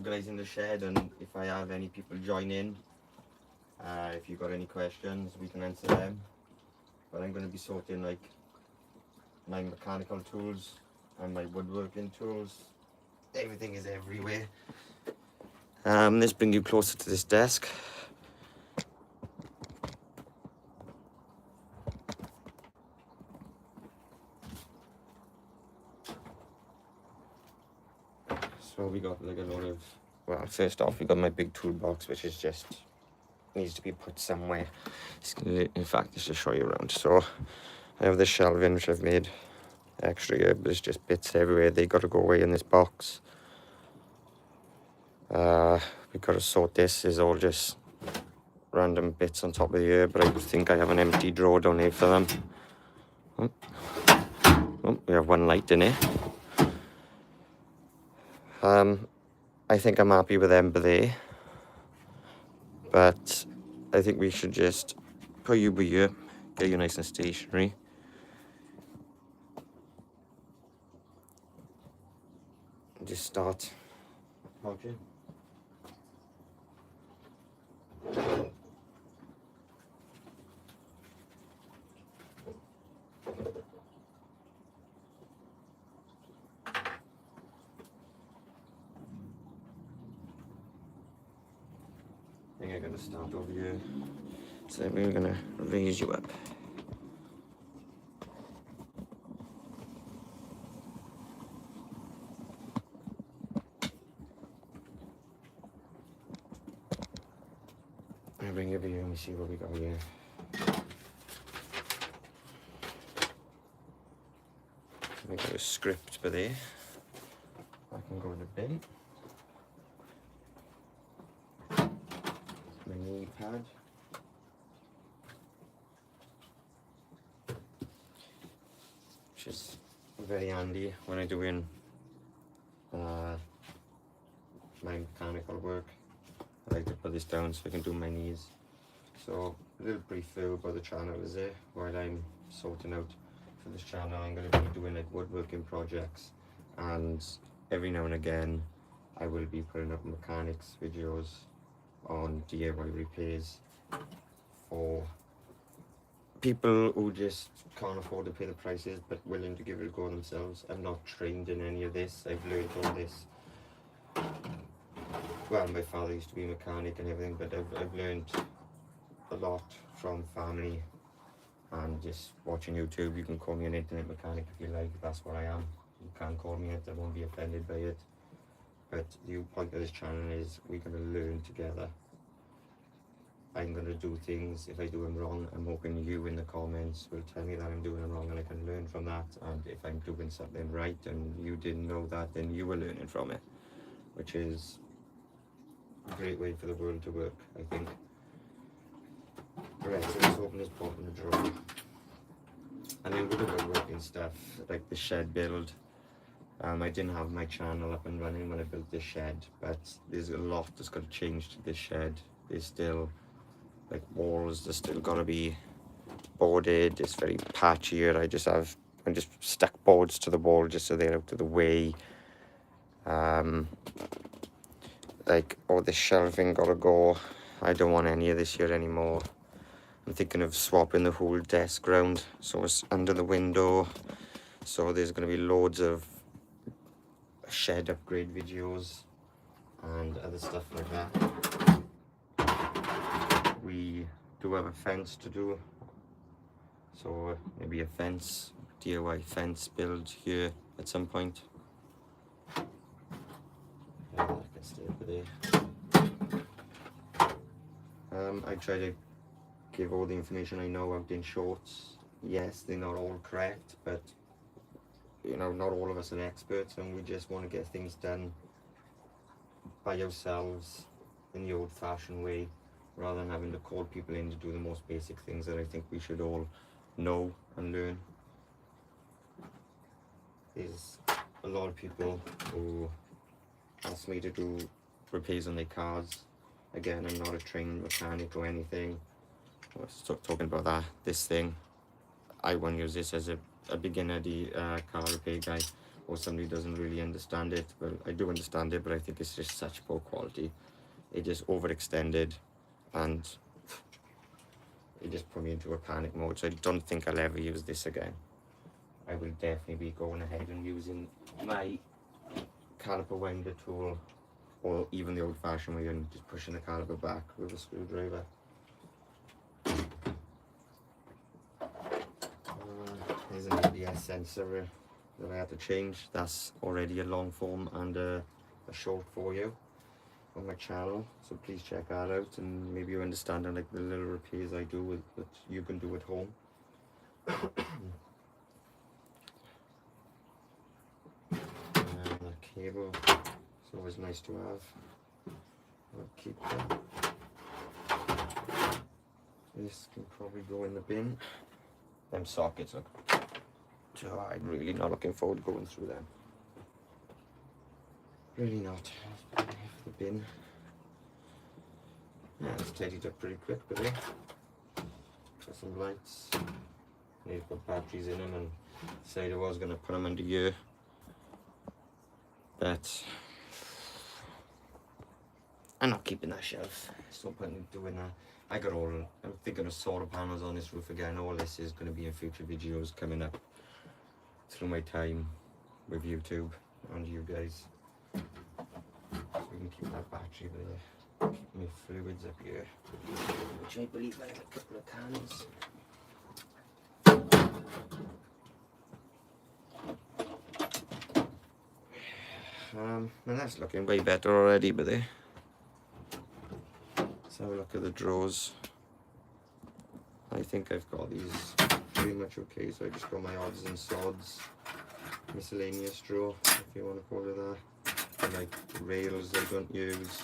organising the shed, and if I have any people join in, if you've got any questions, we can answer them. But I'm going to be sorting like my mechanical tools and my woodworking tools. Everything is everywhere. Let's bring you closer to this desk. So we got like a lot of, well, first off, we got my big toolbox, which is just needs to be put somewhere. In fact, just to show you around. So I have this shelving which I've made extra here, but there's just bits everywhere. They got to go away in this box. We've got to sort this. Is all just random bits on top of the here, but I think I have an empty drawer down here for them. Oh, we have one light in here. I think I'm happy with them there, but I think we should just put you by here, get you nice and stationary. And just start watching. I think I'm going to start over here. So we're going to raise you up. I'll bring you over here and we see what we got here. We got a script by there. I can go in the bin. My knee pad. Which is very handy when I'm doing my mechanical work. I like to put this down so I can do my knees. So a little brief view about the channel is there while I'm sorting out for this channel. I'm going to be doing like woodworking projects, and every now and again I will be putting up mechanics videos on DIY repairs for people who just can't afford to pay the prices but willing to give it a go themselves. I'm not trained in any of this. I've learned all this. Well, my father used to be a mechanic and everything, but I've learned a lot from family and just watching YouTube. You can call me an internet mechanic if you like. That's what I am. You can't call me it. I won't be offended by it. But the point of this channel is we're going to learn together. I'm going to do things. If I do them wrong, I'm hoping you in the comments will tell me that I'm doing them wrong and I can learn from that. And if I'm doing something right and you didn't know that, then you were learning from it, which is a great way for the world to work, I think. Right, so let's open this pot in the drawer. And then with the woodworking stuff, like the shed build, I didn't have my channel up and running when I built this shed, but there's a lot that's got to change to this shed. There's still like walls, there's still got to be boarded. It's very patchy here. I just stuck boards to the wall just so they're out of the way. Like all this shelving got to go. I don't want any of this here anymore. I'm thinking of swapping the whole desk round so it's under the window. So there's going to be loads of shed upgrade videos and other stuff like that. We do have a fence to do, so maybe a fence, DIY fence build here at some point. Yeah, I can stay over there. I try to give all the information I know out in shorts. Yes, they're not all correct, but you know, not all of us are experts, and we just want to get things done by ourselves in the old-fashioned way, rather than having to call people in to do the most basic things that I think we should all know and learn. There's a lot of people who ask me to do repairs on their cars. Again, I'm not a trained mechanic or anything. I was talking about that. This thing, I won't use this as a beginner car repair guy, or somebody doesn't really understand it. Well, I do understand it, but I think it's just such poor quality. It just overextended, and it just put me into a panic mode. So I don't think I'll ever use this again. I will definitely be going ahead and using my caliper winder tool, or even the old-fashioned way and just pushing the caliper back with a screwdriver. There's an ABS sensor that I had to change. That's already a long form and a short for you on my channel, so please check that out, and maybe you understand like the little repairs I do that you can do at home. And a cable, it's always nice to have. I'll keep that. This can probably go in the bin. Them sockets look, so I'm really not looking forward to going through them. Really not. Let's put it in the bin. Yeah, it's tidied up pretty quick, but yeah. Got some lights. Need to put batteries in them, and decided I was going to put them under here, but I'm not keeping that shelf. There's no point in doing that. I'm thinking of solar panels on this roof again. All this is going to be in future videos coming up through my time with YouTube and you guys. So we can keep that battery there. Keep my fluids up here, which I believe I have a couple of cans. And that's looking way better already, but there. Let's have a look at the drawers. I think I've got these pretty much okay, so I just got my odds and sods miscellaneous drawer, if you want to call it that. And like rails I don't use.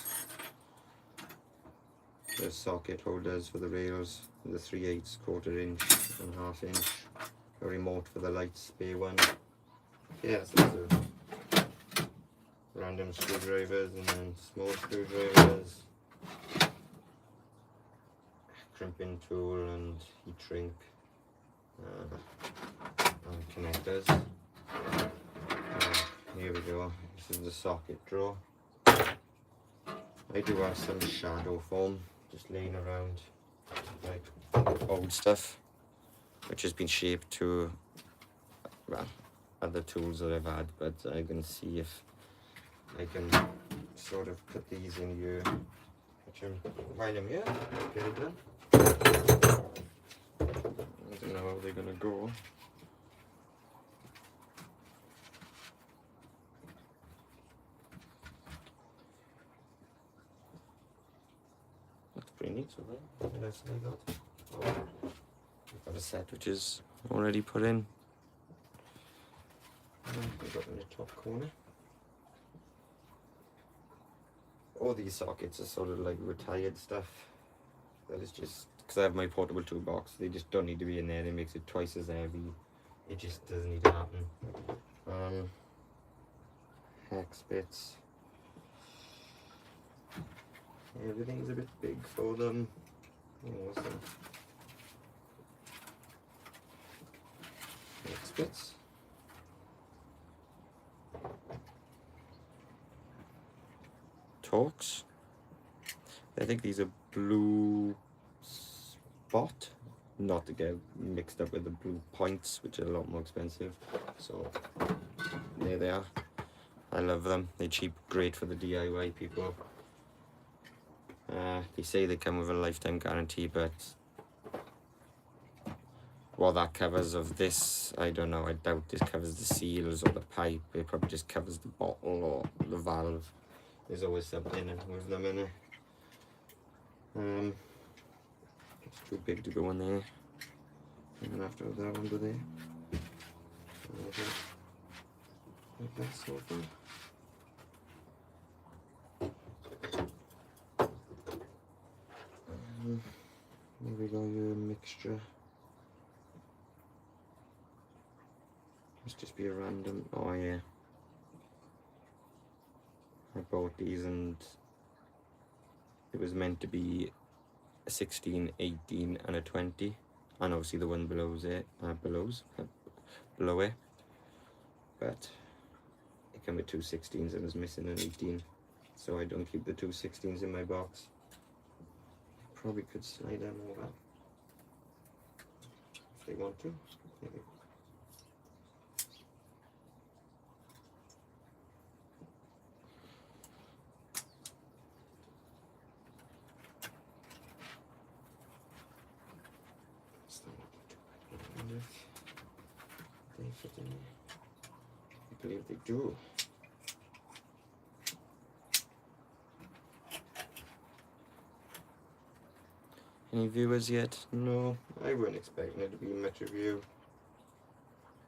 The socket holders for the rails, the 3/8, 1/4 inch and 1/2 inch. A remote for the lights, spare one. Yeah, so there's random screwdrivers and then small screwdrivers. Crimping tool and heat shrink. And connectors. Here we go. This is the socket drawer. I do have some shadow foam just laying around, like old stuff, which has been shaped to, well, other tools that I've had, but I can see if I can sort of put these in here. While I'm here, get it done. I don't know how they're gonna go. That's pretty neat, so what else have I got? Oh, I've got a set which is already put in. I've got in the top corner. All these sockets are sort of like retired stuff. That is just because I have my portable toolbox. They just don't need to be in there. It makes it twice as heavy. It just doesn't need to happen. Hex bits. Everything's a bit big for them. Awesome. Hex bits. Torques. I think these are blue spot, not to get mixed up with the blue points, which are a lot more expensive. So there they are. I love them. They're cheap, great for the DIY people. They say they come with a lifetime guarantee, but what that covers of this, I don't know. I doubt this covers the seals or the pipe. It probably just covers the bottle or the valve. There's always something with them in it. It's too big to go in there. I'm gonna have to have that under there. Like that sort of thing. Here we go, your mixture. Must just be a random. Oh yeah. I bought these and it was meant to be a 16, 18 and a 20, and obviously the one below it, below it, but came with 2/16s and was missing an 18, so I don't keep the 2/16s in my box. Probably could slide them over if they want to. Maybe. They fit in there. I believe they do. Any viewers yet? No, I weren't expecting it to be much of you.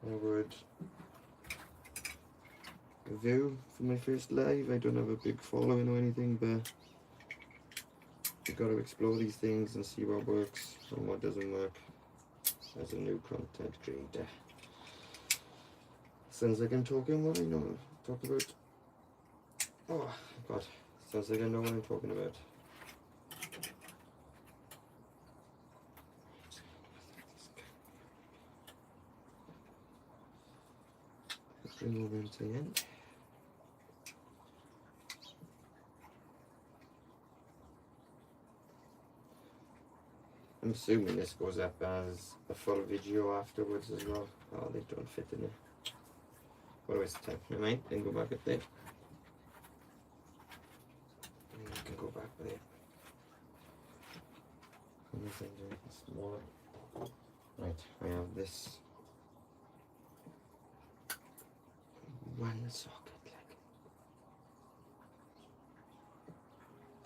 I would review for my first live. I don't have a big following or anything, but you've got to explore these things and see what works and what doesn't work as a new content creator. Sounds like I'm talking what I know talk about. Oh god, sounds like I know what I'm talking about. Bring over into the end. I'm assuming this goes up as a full video afterwards as well. Oh, they don't fit in there. What a waste of time. Never mind, then go back up there. And I can go back there. Anything smaller. Right, I have this one socket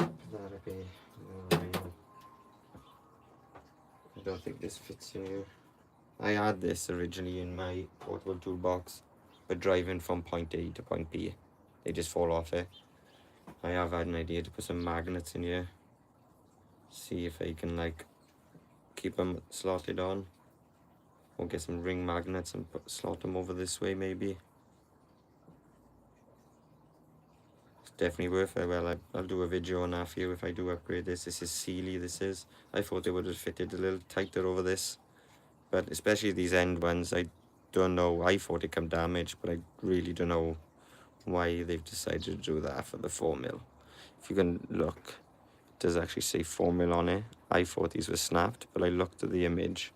like that'll be I don't think this fits in here. I had this originally in my portable toolbox, but driving from point A to point B, they just fall off it. I have had an idea to put some magnets in here, see if I can like keep them slotted on, or get some ring magnets and slot them over this way maybe. Definitely worth it. Well, I'll do a video on that for you if I do upgrade this. This is Sealy, this is. I thought they would have fitted a little tighter over this, but especially these end ones, I don't know. I thought it come damaged, but I really don't know why they've decided to do that for the 4mm. If you can look, it does actually say 4mm on it. I thought these were snapped, but I looked at the image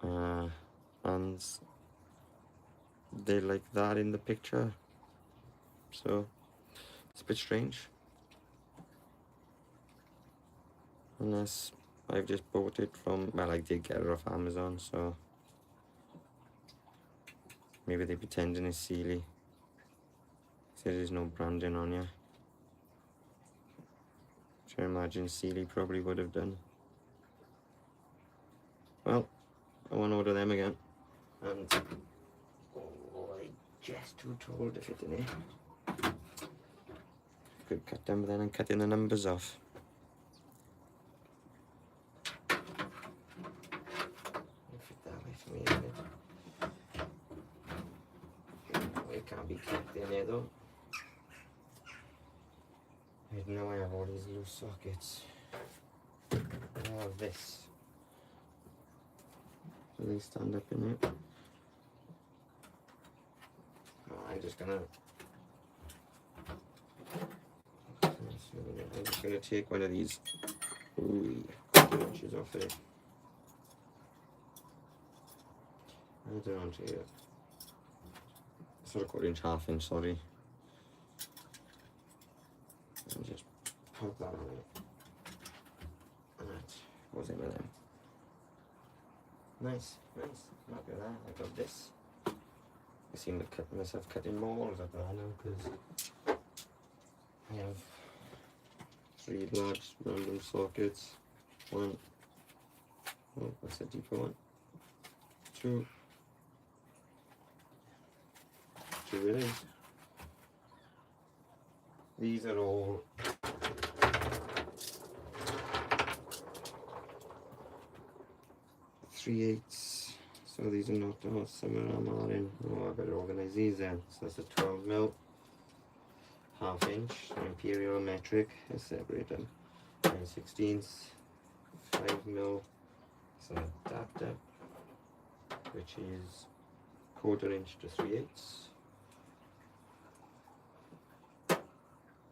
and they're like that in the picture, so it's a bit strange, unless I've just bought it from, well, I did get it off Amazon, so maybe they're pretending it's Sealy. So there's no branding on you, which I imagine Sealy probably would have done. Well, I won't order them again. And oh, I just too tall to fit in here. Could cut them, but then I'm cutting the numbers off. Fit that way for me, isn't it? It can't be kept in there though. I know I have all these loose sockets. I have this. So they stand up in it. Oh, I'm just gonna take one of these inches off it. I don't want to. Sort of 1/4 inch, 1/2 inch, sorry. And just pop that on it. And that goes in with them. Nice, nice. Look at that. I got this. I seem to cut myself cutting more up there now because I have 3 large random sockets. 1. Oh, that's a deeper one. 2. 2 it is. These are all .3/8, so these are not, oh, some of them are in, oh, I better organise these then. So that's a 12mm, 1/2 inch, imperial metric, I separate them, 9/16, 5mm, it's an adapter, which is 1/4 inch to 3/8,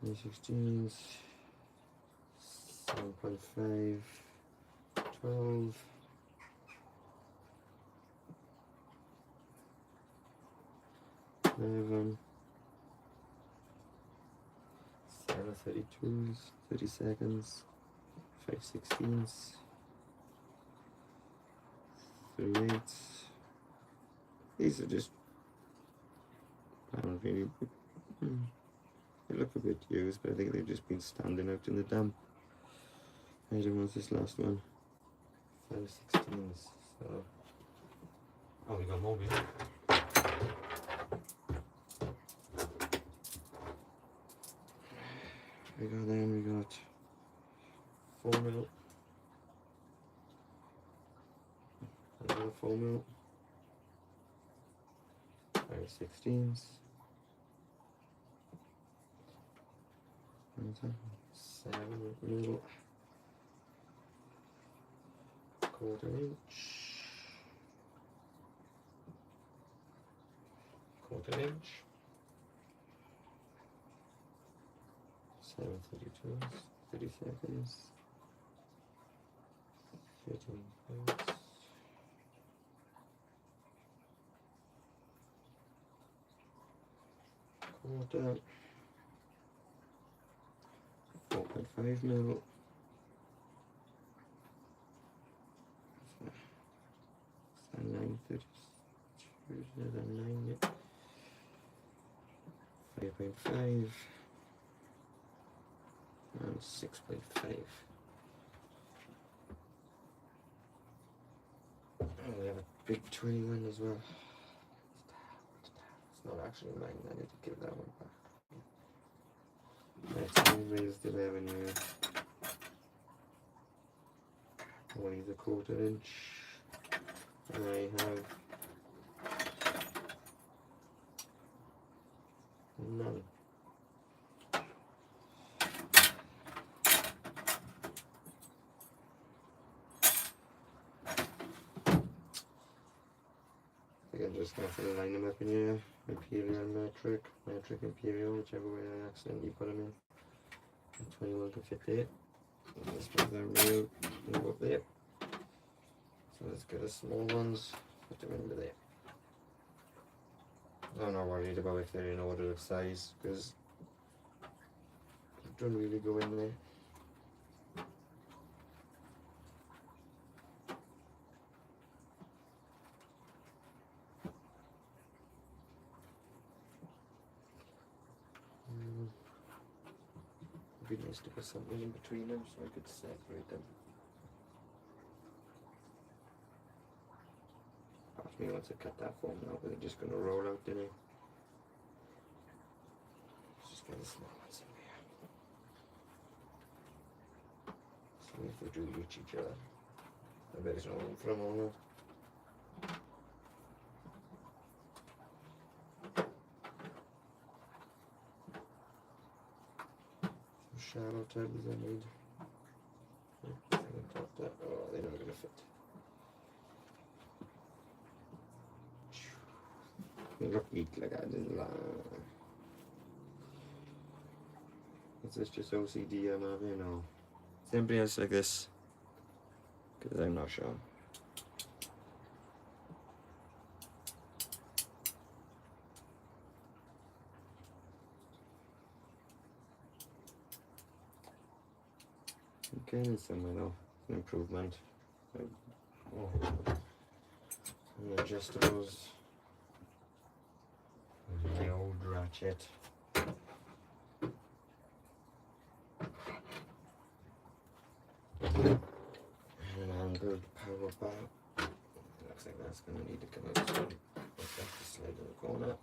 3/16, 7.5, 12, 11, 7/32s, 30 seconds, 5/16, 3/8. These are just, I don't really, they look a bit used, but I think they've just been standing out in the damp. I don't know what's this last one. 5/16s, so, oh, we got more here. We got 4 mil. Another 4 mil. 5/16s. 7 mil. 1/4 inch. 1/4 inch. 7/32s, 30 seconds, 13 points, 1/4, 4.5 mil, 9/32, 9, 5.5. And 6.5. And we have a big 21 as well. It's not actually mine, I need to give that one back. Let's raise the 11 here. One is 1/4 inch. And I have none. I'm just going to line them up in here. Imperial, metric, imperial, whichever way I accidentally put them in. And 21 can fit there. And this one's a real move up there. So let's get the small ones, put them into there. I'm not worried about if they're in order of size because they don't really go in there. It'd be nice to put something in between them so I could separate them. Part of me wants to cut that form now, but they're just going to roll out, didn't it? Let's just get the small ones in there. See if they do reach each other. I bet there's no room for them all now. Shallow tabs I need. Oh, they're not gonna fit. They look neat like I didn't lie. Is this just OCD I'm having or somebody else like this? Because I'm not sure. Okay, in somewhere though, an improvement. Oh. And adjustables. My old ratchet. And an angled power bar. Looks like that's going to need to come out soon. Let's have to slide in the corner.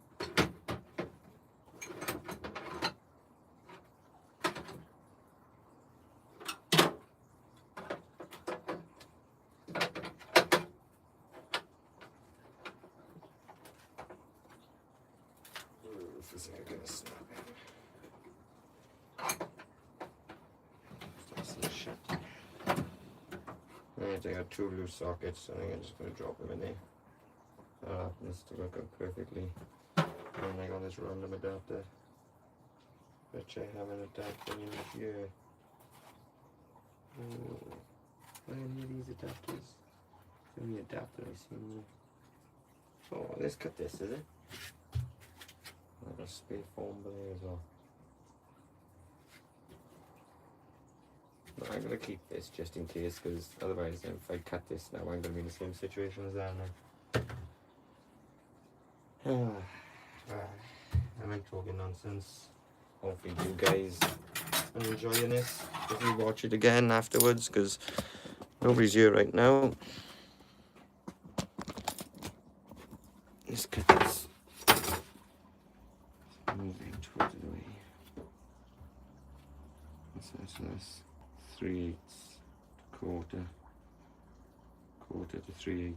This is going to snap in. Shut. Alright, I got 2 loose sockets, so I'm just going to drop them in there. That happens to work out perfectly. And I got this random adapter. which I haven't adapted in here. Why any of these adapters? The only adapter I see. Oh, let's cut this, is it? I've got a spare foam there as well. No, I'm gonna keep this just in case, because otherwise, if I cut this now, I'm gonna be in the same situation as that now. I'm not talking nonsense. Hopefully, you guys are enjoying this. If you watch it again afterwards, because nobody's here right now. Let's cut this. Moving towards the way. So that's 3/8 to quarter to 3/8.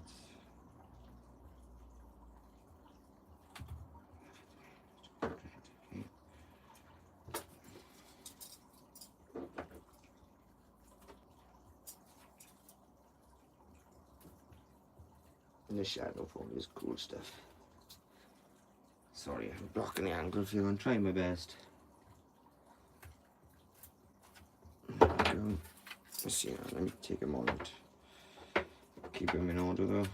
And the shadow form is cool stuff. Sorry, I'm blocking the angle for you. I'm trying my best. Let's see, let me take a moment. Keep them in order though.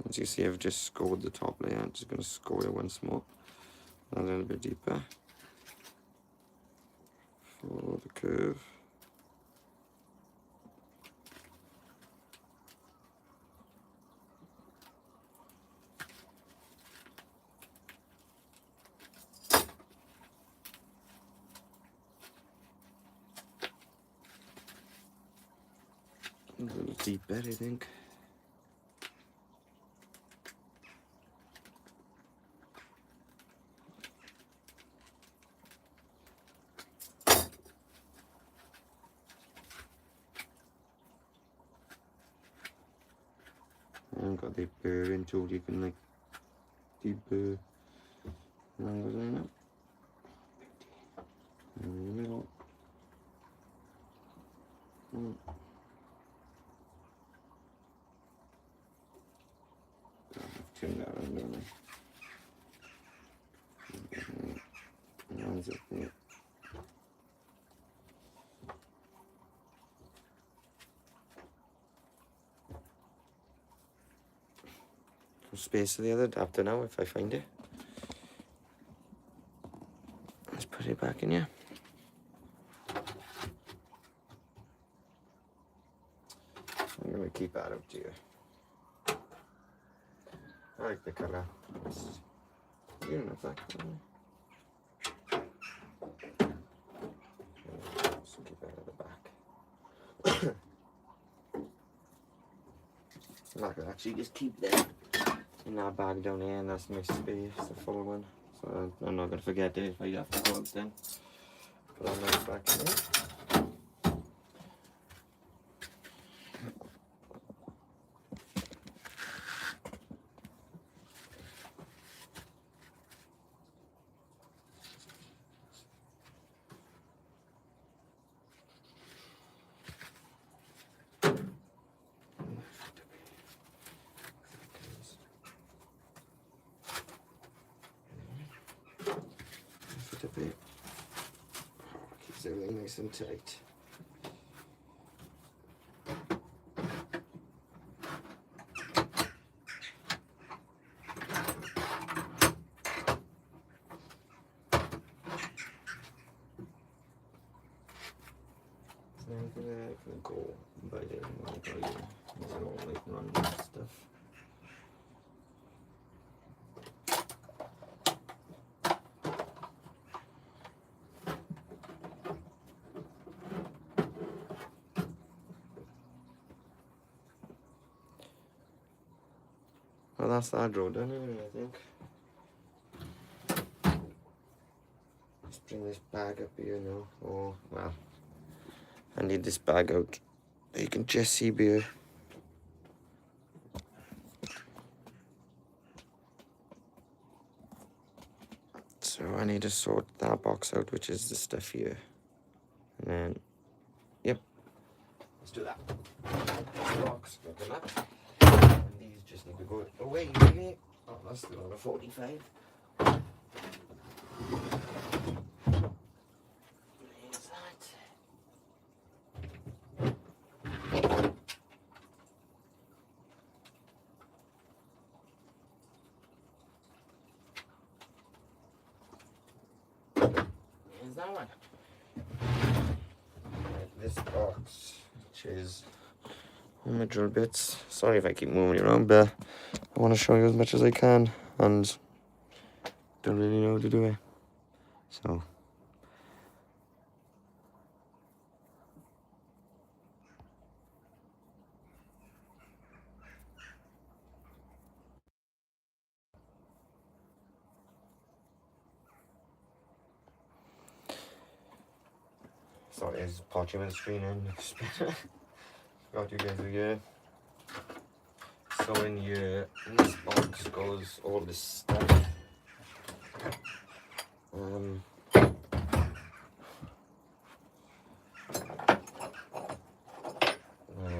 As you see, I've just scored the top layer. I'm just going to score it once more. A little bit deeper. Follow the curve. A little deeper, I think. I haven't got the burring tool. You can like deburr angles in it. In the middle. I've turned that around, don't I? Lines up there. Space of the other adapter now if I find it. Let's put it back in here. I'm going to keep that up to you. I like the colour. You don't have that colour. So keep that at the back. I can actually just keep that in that bag down here, and that's my space, the full one. So I'm not going to forget it if I have to go out then. Put that nice back in there. A bit. Keeps everything nice and tight. So I'm gonna go by the these are all like random stuff. Well, that's that road done anyway, I think. Let's bring this bag up here now. Oh, well, I need this bag out. You can just see beer. So I need to sort that box out, which is the stuff here. And then, yep, let's do that. Box, look at that. And these just need to go away, really. Oh, that's still on a 45. There's that. There's that one. Right, this box, which is all my drill bits. Sorry if I keep moving around, but I want to show you as much as I can, and don't really know how to do it. So sorry, there's parchment screen in. Forgot you guys were here. So in here, in this box goes all this stuff.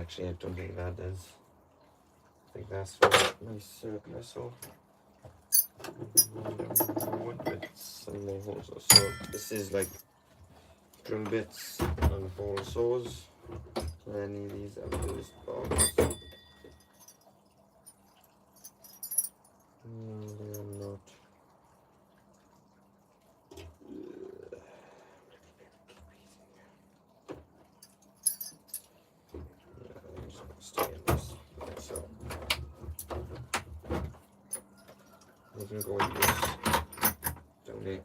Actually, I don't think that is. I think that's for my circular saw. Wood bits and more holes. So this is like drill bits and hole saws. Any of these out of this box. No, they are not. So we can go with this down there.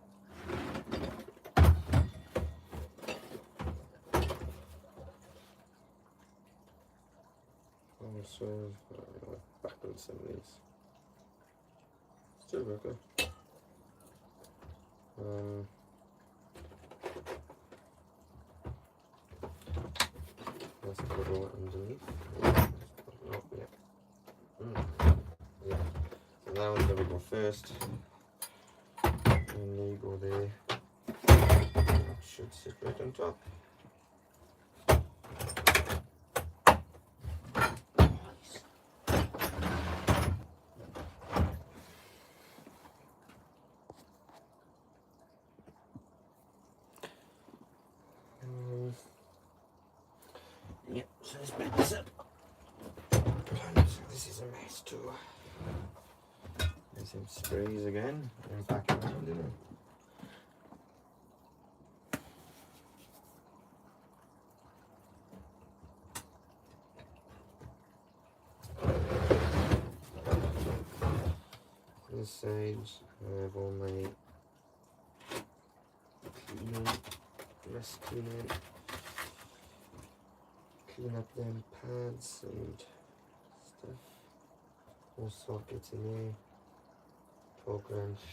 Also, buckle some of these. Still working. Let's put it all underneath. Oh, yeah. Yeah. So that one's gonna go first. And you go there. It should sit right on top. Yeah, so let's back this up. This is a mess too. There's some sprays again. And back around, isn't it? This side, I have all my cleaning, rest cleaning. Clean up them pads and stuff. More sockets in there. Torque wrench.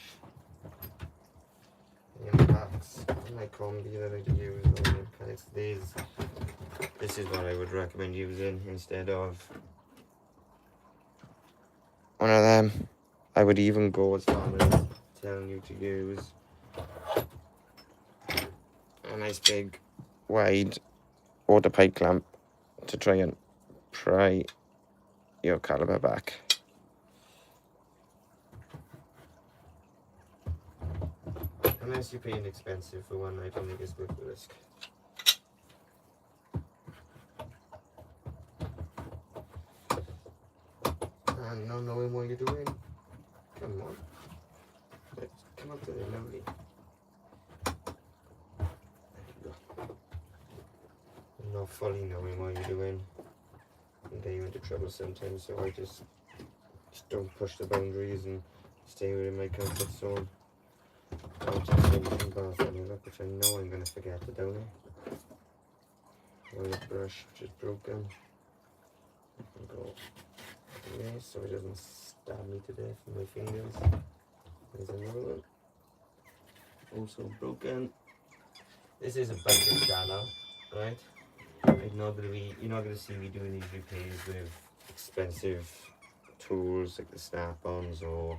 Impacts. My combi that I use on the mechanics. This is what I would recommend using instead of one of them. I would even go as far as telling you to use a nice big wide water pipe clamp to try and pry your caliber back. Unless you're paying expensive for one, I don't think it's worth the risk. And not knowing what you're doing, come on. Let's come up to the lovely. Not fully knowing what you're doing and get you into trouble sometimes, so I just don't push the boundaries and stay within my comfort zone. I'll just do some bath anyway, which I know I'm going to forget to do now. Oil brush, which is broken. I can go there so it doesn't stab me to death with my fingers. There's another one. Also broken. This is a budget channel, right? You're not gonna see me doing these repairs with expensive tools like the snap-ons or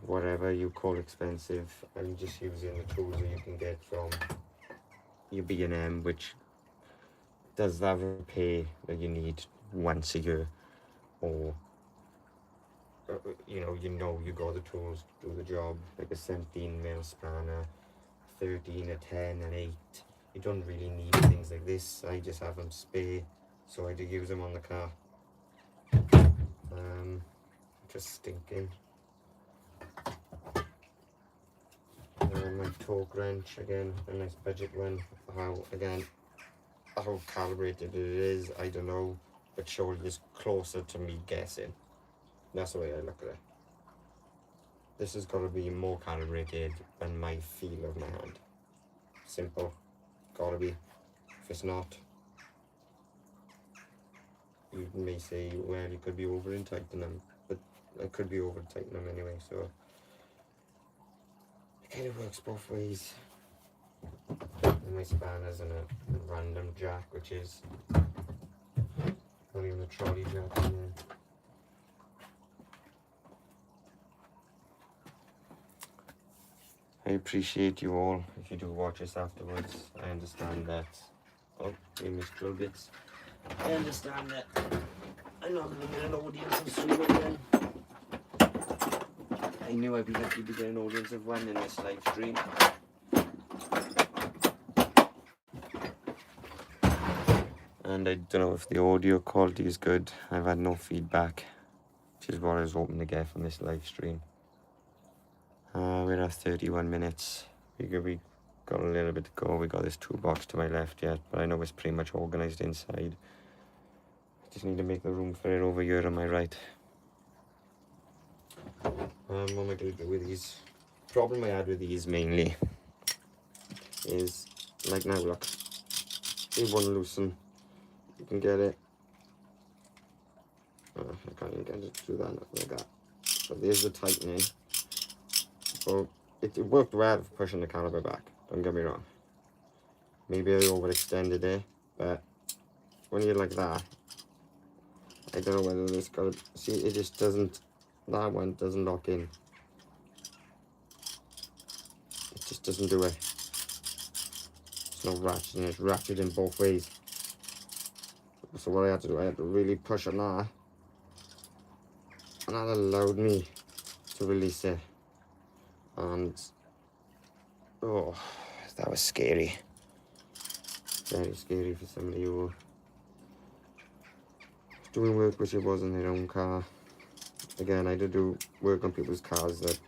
whatever you call expensive. I'm just using the tools that you can get from your B&M, which does that repair that you need once a year, or you got the tools to do the job, like a 17mm spanner, 13, a 10, an 8. You don't really need things like this. I just have them spare, so I do use them on the car. Just stinking. My torque wrench, again, a nice budget one. How calibrated it is, I don't know, but surely it's closer to me guessing. That's the way I look at it. This has got to be more calibrated than my feel of my hand. Simple. Gotta be. If it's not, you may say, well, you could be over and tighten them, but I could be over tightening them anyway, so it kind of works both ways. And my spanner's in a random jack, which is not even a trolley jack in there. I appreciate you all if you do watch this afterwards. I understand that. Oh, we missed little bits. I understand that I'm not going to get an audience of 3 again. I knew I'd be lucky to get an audience of 1 in this live stream. And I don't know if the audio quality is good. I've had no feedback, which is what I was hoping to get from this live stream. We're at 31 minutes. We got a little bit to go. We got this toolbox to my left yet, but I know it's pretty much organised inside. I just need to make the room for it over here on my right. What am I going to do with these? Problem I had with these mainly is, like now, look, you want to loosen, you can get it. I can't even get it to do that like that. So there's the tightening. So it worked well for pushing the caliber back, don't get me wrong. Maybe I overextended it, but when you're like that, I don't know whether this got to, see, it just doesn't, that one doesn't lock in. It just doesn't do it. It's no ratcheting, it's ratcheting both ways. So what I had to do, I had to really push on that, and that allowed me to release it. And oh, that was scary. Very scary for somebody who was doing work which it wasn't their own car. Again, I do work on people's cars that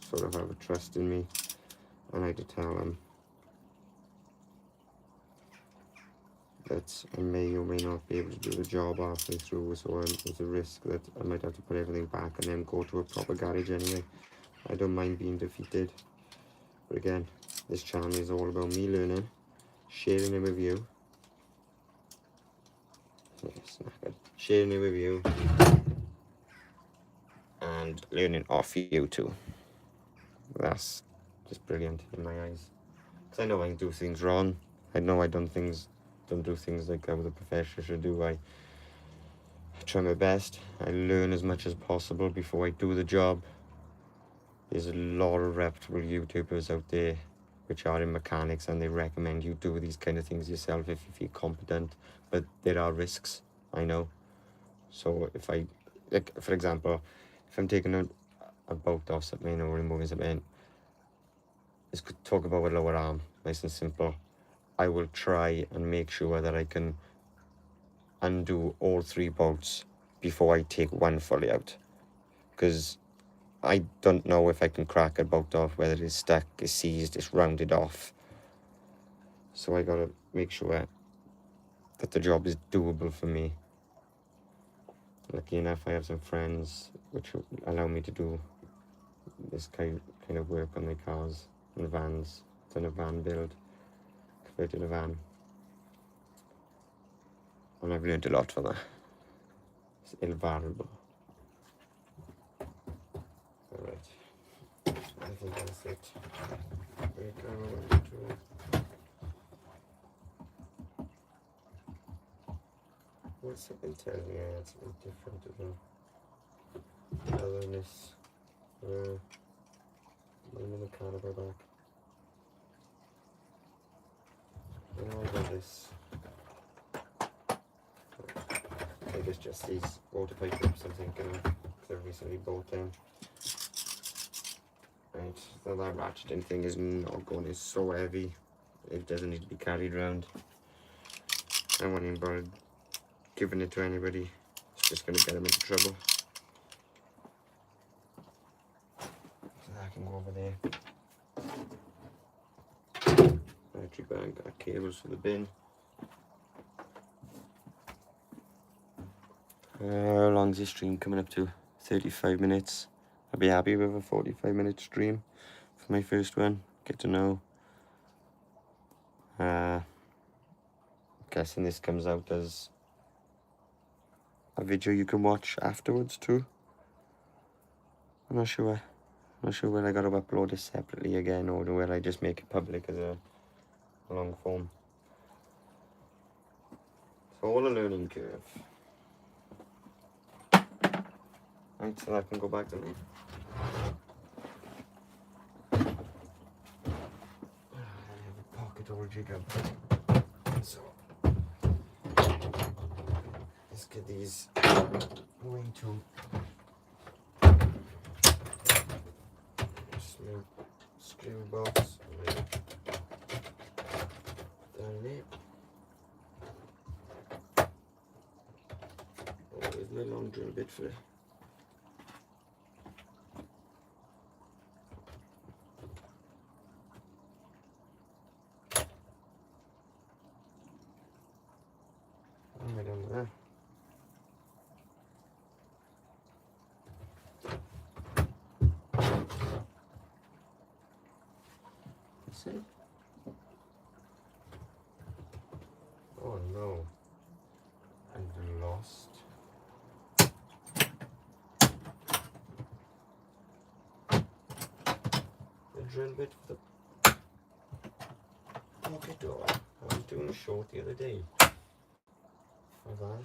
sort of have a trust in me, and I had to tell them that I may or may not be able to do the job halfway through, so there's a risk that I might have to put everything back and then go to a proper garage anyway. I don't mind being defeated, but again, this channel is all about me learning, sharing it with you. Sharing it with you and learning off you too. That's just brilliant in my eyes, because I know I can do things wrong. I know I don't do things like how the professional should do. I try my best. I learn as much as possible before I do the job. There's a lot of reputable YouTubers out there which are in mechanics, and they recommend you do these kind of things yourself if you feel competent, but there are risks, I know. So if I, like for example, if I'm taking a bolt off something or removing something, let's talk about a lower arm, nice and simple. I will try and make sure that I can undo all 3 bolts before I take one fully out, because I don't know if I can crack a bolt off, whether it's stuck, it's seized, it's rounded off. So I gotta make sure that the job is doable for me. Lucky enough, I have some friends which allow me to do this kind of work on my cars and vans. Done a van build, converted a van, and I've learned a lot from that. It's invaluable. Alright, I think that's it. What's something telling me I had something different to do other than this? I'm in the caliber back. I know I got this. I think it's just these water pipe clips I'm thinking of, because I've recently bought them. Right, so that ratcheting thing is not going, it's so heavy, it doesn't need to be carried around. I won't even bother giving it to anybody, it's just going to get them into trouble. So that can go over there. Battery bag, got cables for the bin. How long is this stream coming up to? 35 minutes. I'll be happy with a 45-minute stream for my first one. Get to know. Guessing this comes out as a video you can watch afterwards too. I'm not sure. I'm not sure whether I got to upload it separately again or whether I just make it public as a long form. It's all a learning curve. Right, so I can go back to me. I have a pocket all jig up. So let's get these way too smooth screw box down there. Oh, there's my long drill bit for it. See? Oh no, I've lost. The drill bit for the pocket door. I was doing a short the other day for that.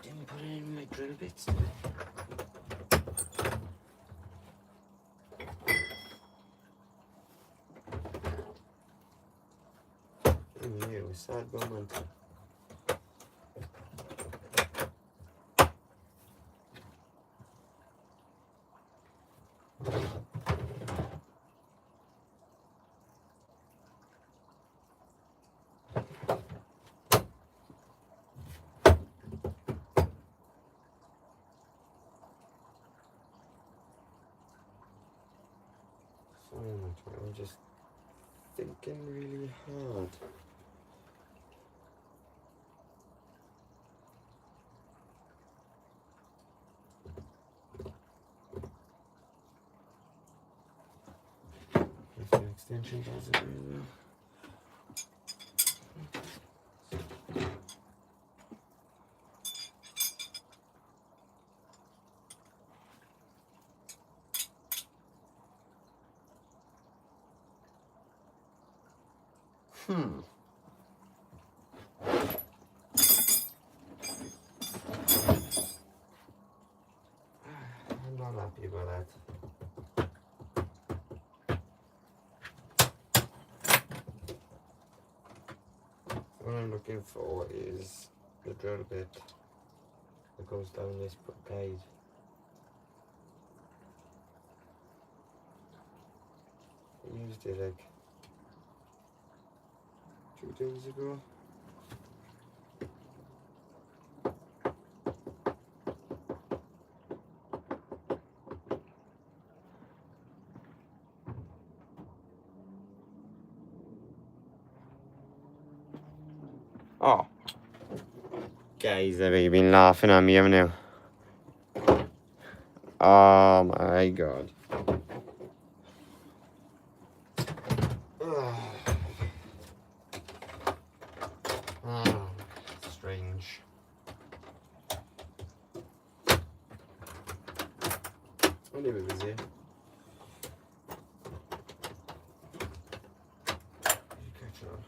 Didn't put it in my drill bits. New sad moment. I'm just thinking really hard. If the extension does it really well. I'm not happy about that. What I'm looking for is the drill bit that goes down this guide. I used it like 2 days ago. Oh, guys, have you been laughing at me, haven't you? Oh my god. Strange. I knew it was here. Catch on.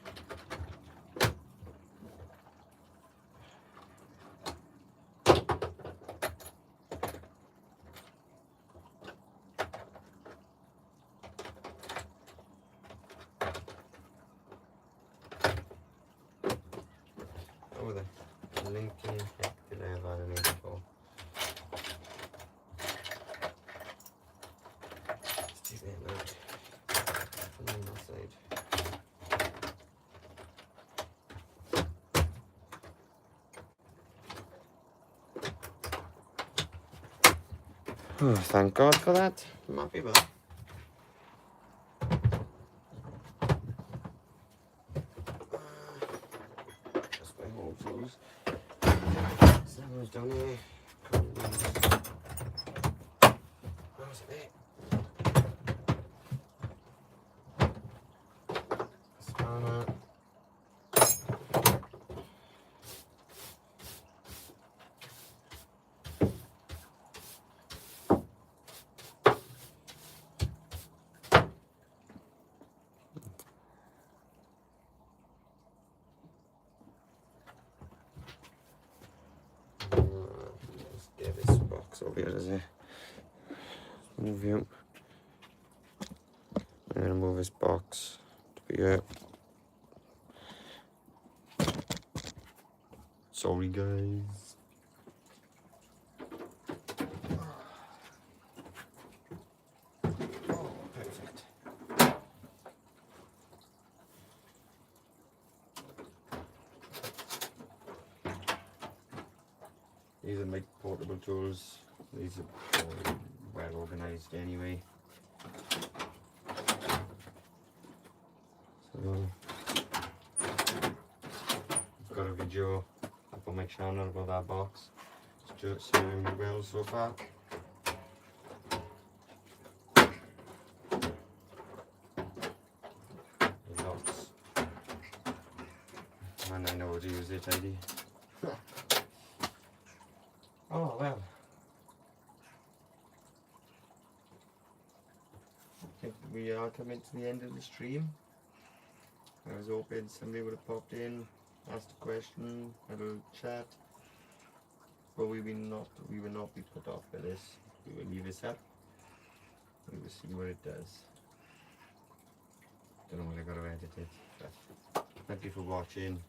Oh, the link in heck did I have underneath for? Let's take that out from the other side. Oh, thank God for that. I'm happy with that. That's my whole tools. Someone's down here. How's it there? Spanner. Let's get this box over here, does it? Move you. I'm gonna move this box to be here. Sorry, guys. Oh, perfect. These are my portable tools. These are all well organized anyway. So, I've got a video up on my channel about that box. It's just serving me well so far. Lots. And I know how to use it, ID. Oh well. I think we are coming to the end of the stream. I was hoping somebody would have popped in, asked a question, had a little chat. But we will not be put off by this. We will leave this up. We will see what it does. Don't know when I got to edit it, but thank you for watching.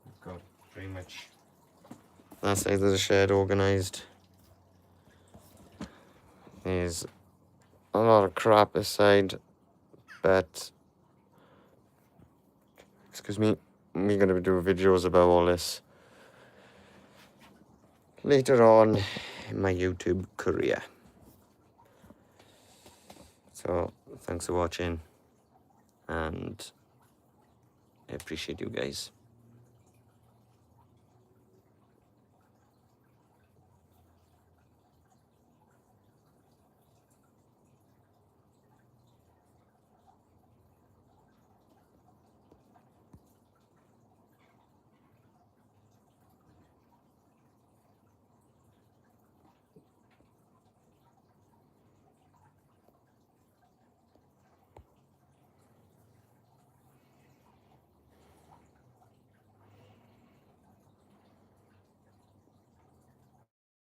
We've got pretty much that side of the shed organised. There's a lot of crap this side, but excuse me, we're going to do videos about all this later on in my YouTube career. So thanks for watching, and I appreciate you guys.